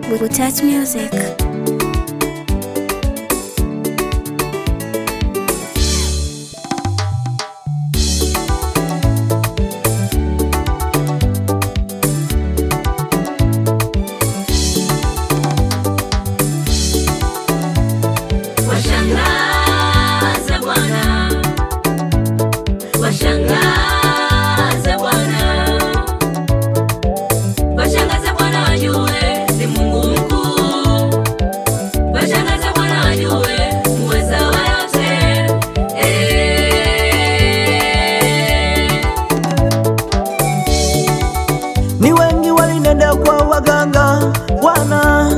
Touch Music. Washangaze Bwana, washangaze Bwana, washangaze Bwana wajue ni Mungu mkuu, washangaze Bwana wajue muweza wa yote. Ni wengi walinenda kwa waganga Bwana,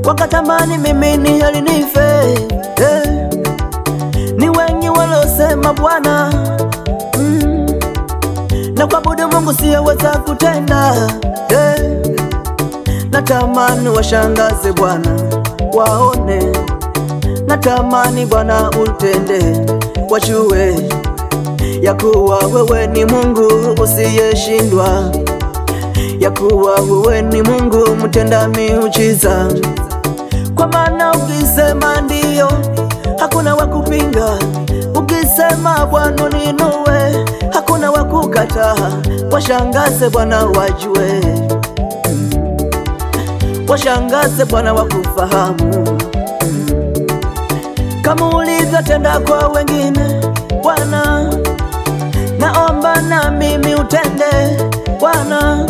wakatamani mimi ni hali nife. Ni wengi walosema Bwana, na kuabudu Mungu siyeweza kutenda. Natamani washangaze Bwana waone, natamani Bwana utende, wajue ya kuwa wewe ni Mungu usiyeshindwa, ya kuwa wewe ni Mungu mtenda miujiza. Kwa maana ukisema ndiyo, hakuna wa kupinga. Ukisema Bwana niinue, hakuna wa kukataa. Washangaze Bwana wajue, washangaze Bwana wakufahamu, kama ulivyotenda kwa wengine Bwana, naomba na mimi utende Bwana.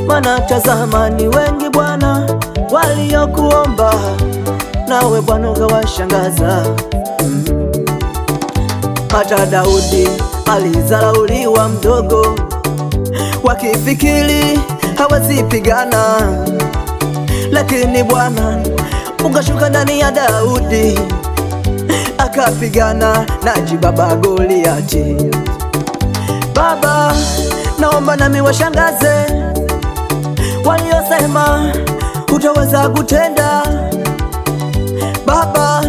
Maana tazama ni wengi Bwana waliokuomba, nawe Bwana ukawashangaza. Hata Daudi alizarauliwa mdogo, wakifikiri hawezi pigana, lakini Bwana ukashuka ndani ya Daudi, akapigana na jibaba Goliati. Baba, naomba nami washangaze waliosema utaweza kutenda. Baba,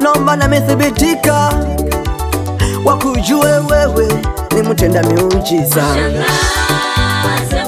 naomba nami thibitika, wakujue wewe ni mtenda miujiza. Washangaze